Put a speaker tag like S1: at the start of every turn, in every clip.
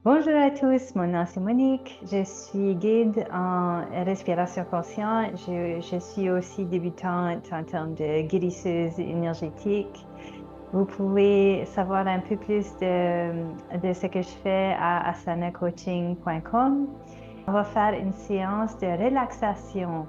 S1: Bonjour à tous, mon nom c'est Monique, je suis guide en respiration consciente, je suis aussi débutante en termes de guérisseuse énergétique. Vous pouvez savoir un peu plus de ce que je fais à asanacoaching.com. On va faire une séance de relaxation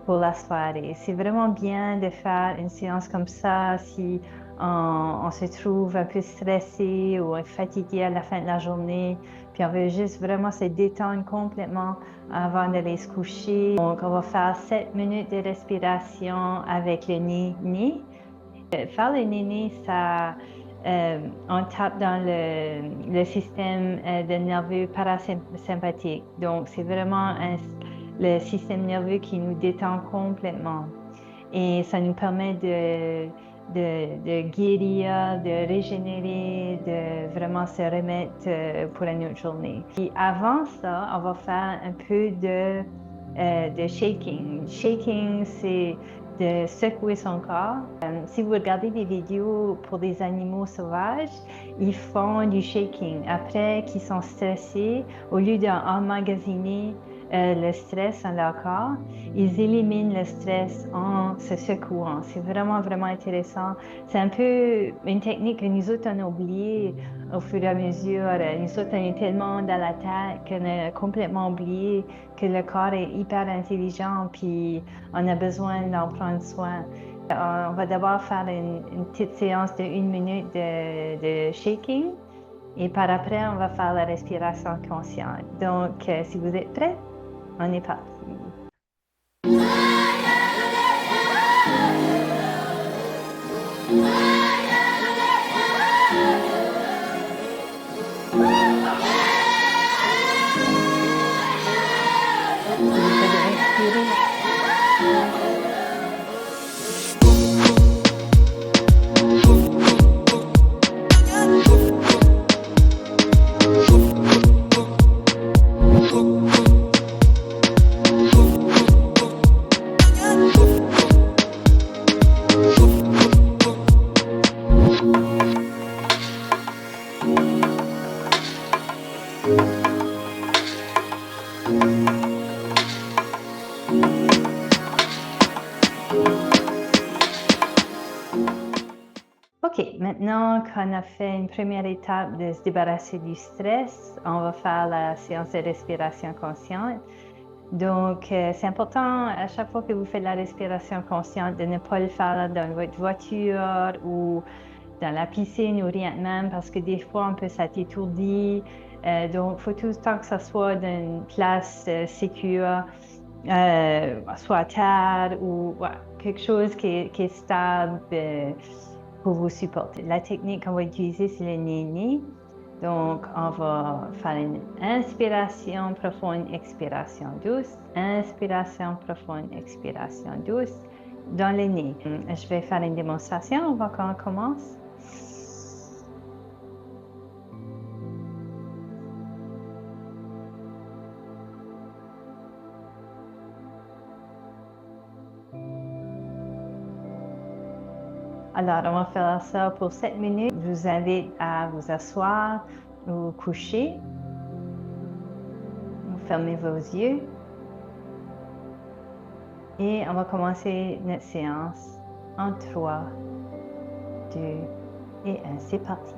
S1: pour la soirée. C'est vraiment bien de faire une séance comme ça si on se trouve un peu stressé ou fatigué à la fin de la journée. Puis on veut juste vraiment se détendre complètement avant d'aller se coucher. Donc on va faire 7 minutes de respiration avec le nez. Faire le nez, ça, on tape dans le système de nerveux parasympathique. Donc, c'est vraiment le système nerveux qui nous détend complètement. Et ça nous permet de guérir, de régénérer, de vraiment se remettre pour une autre journée. Et avant ça, on va faire un peu de shaking. Shaking, c'est de secouer son corps. Si vous regardez des vidéos pour des animaux sauvages, ils font du shaking. Après qu'ils sont stressés, au lieu d'emmagasiner le stress dans leur corps, ils éliminent le stress en se secouant. C'est vraiment, vraiment intéressant. C'est un peu une technique que nous autres, on a oubliée au fur et à mesure. Nous autres, on est tellement dans la tête qu'on a complètement oublié que le corps est hyper intelligent, puis on a besoin d'en prendre soin. On va d'abord faire une petite séance de 1 minute de shaking. Et par après, on va faire la respiration consciente. Donc, si vous êtes prêts, on est parti. Vous pouvez inspirer. OK, maintenant qu'on a fait une première étape de se débarrasser du stress, on va faire la séance de respiration consciente. Donc, c'est important à chaque fois que vous faites la respiration consciente de ne pas le faire dans votre voiture ou dans la piscine ou rien de même parce que des fois, on peut s'étourdir. Donc, il faut tout le temps que ça soit dans une place sécure, soit à terre ou quelque chose qui est stable pour vous supporter. La technique qu'on va utiliser, c'est le nez. Donc, on va faire une inspiration profonde, expiration douce. Inspiration profonde, expiration douce dans le nez. Je vais faire une démonstration. On va quand on commence. Alors, on va faire ça pour 7 minutes. Je vous invite à vous asseoir ou coucher. Vous fermez vos yeux. Et on va commencer notre séance en 3, 2 et 1. C'est parti.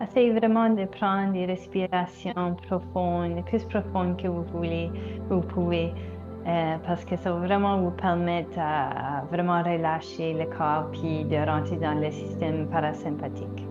S1: Essayez vraiment de prendre des respirations profondes, les plus profondes que vous pouvez, parce que ça va vraiment vous permettre à vraiment relâcher le corps puis de rentrer dans le système parasympathique.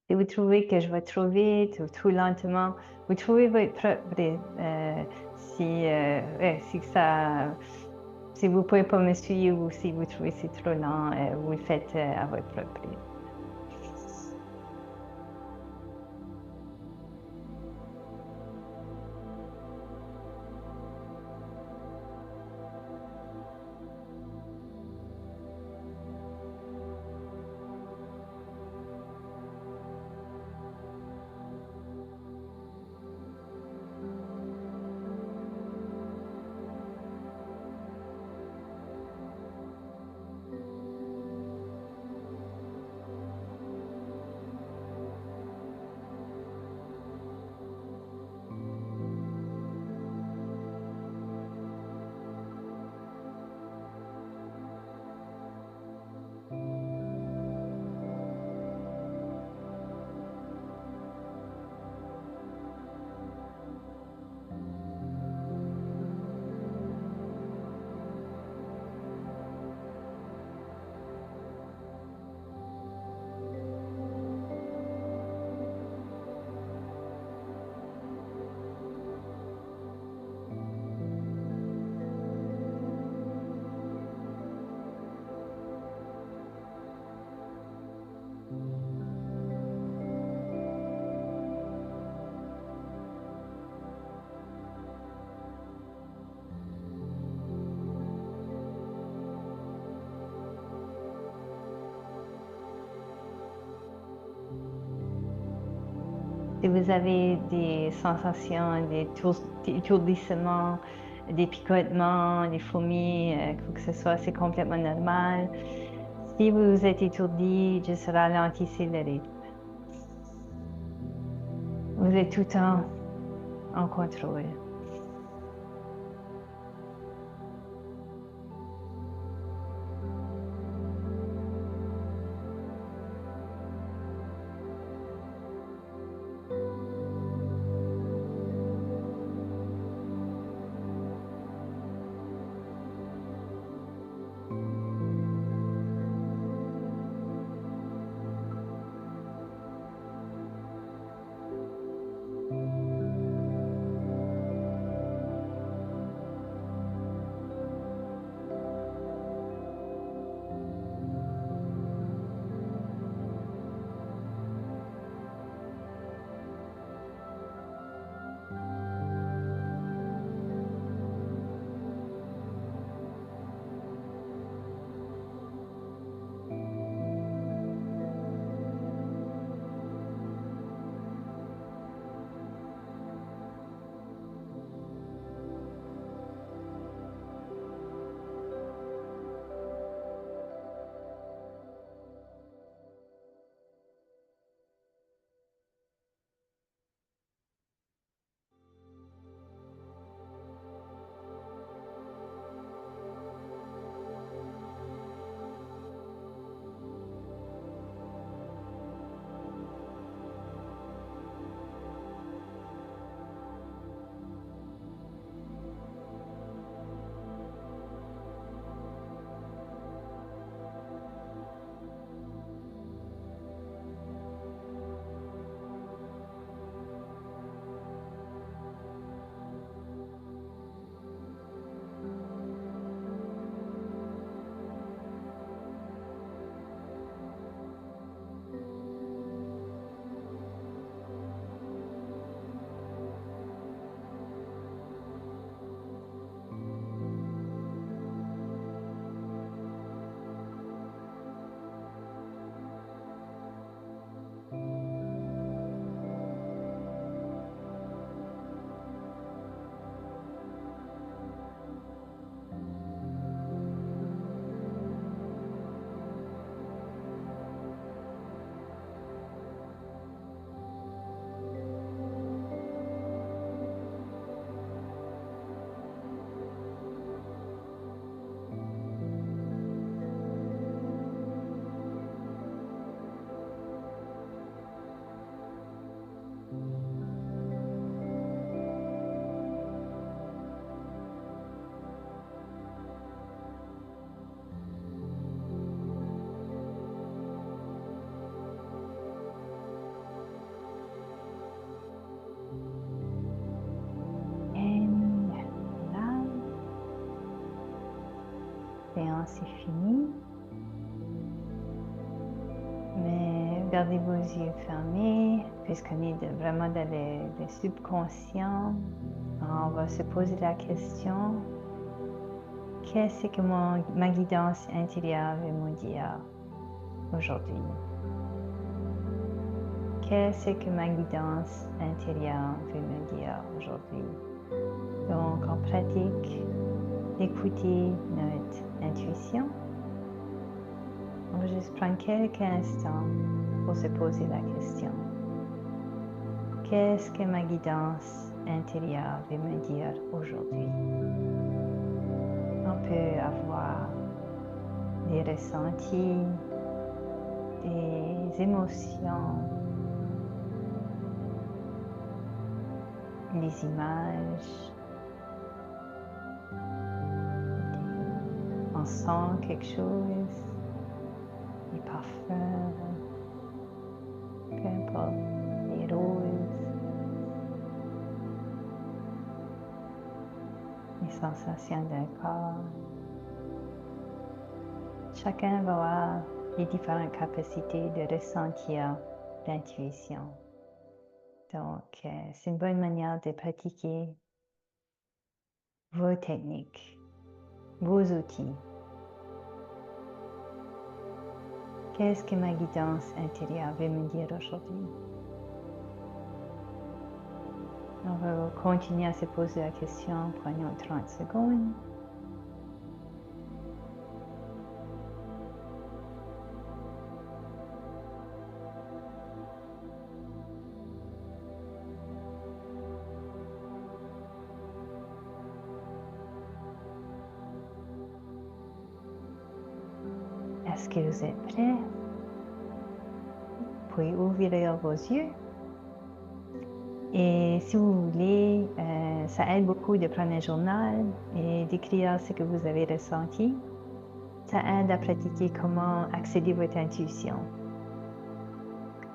S1: Si vous trouvez que je vais trop vite ou trop lentement, vous trouvez votre propre rythme. Si si vous pouvez pas me suivre ou si vous trouvez que c'est trop lent, vous le faites à votre propre rythme. Si vous avez des sensations, des étourdissements, des picotements, des fourmis, quoi que ce soit, c'est complètement normal. Si vous êtes étourdi, juste ralentissez le rythme. Vous êtes tout le temps en contrôle. séance est finie. Mais gardez vos yeux fermés, puisqu'on est vraiment dans le subconscient. On va se poser la question, qu'est-ce que ma guidance intérieure veut me dire aujourd'hui? Qu'est-ce que ma guidance intérieure veut me dire aujourd'hui? Donc, on pratique d'écouter notre intuition. On va juste prendre quelques instants pour se poser la question. Qu'est-ce que ma guidance intérieure veut me dire aujourd'hui? On peut avoir des ressentis, des émotions, des images. On sent quelque chose, des parfums, peu importe, des roses, les sensations d'un corps. Chacun va avoir les différentes capacités de ressentir l'intuition. Donc, c'est une bonne manière de pratiquer vos techniques, vos outils. Qu'est-ce que ma guidance intérieure veut me dire aujourd'hui? On va continuer à se poser la question, prenons 30 secondes. Est-ce que vous êtes prêts? Vous pouvez ouvrir vos yeux. Et si vous voulez, ça aide beaucoup de prendre un journal et d'écrire ce que vous avez ressenti. Ça aide à pratiquer comment accéder à votre intuition.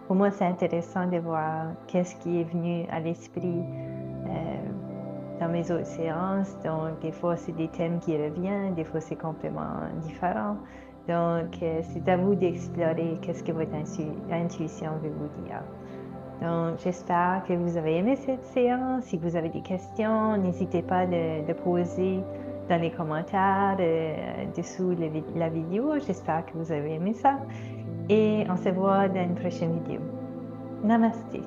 S1: Pour moi, c'est intéressant de voir qu'est-ce qui est venu à l'esprit dans mes autres séances. Donc, des fois, c'est des thèmes qui reviennent, des fois, c'est complètement différent. Donc, c'est à vous d'explorer qu'est-ce que votre intuition veut vous dire. Donc, j'espère que vous avez aimé cette séance. Si vous avez des questions, n'hésitez pas de poser dans les commentaires dessous la vidéo. J'espère que vous avez aimé ça. Et on se voit dans une prochaine vidéo. Namaste.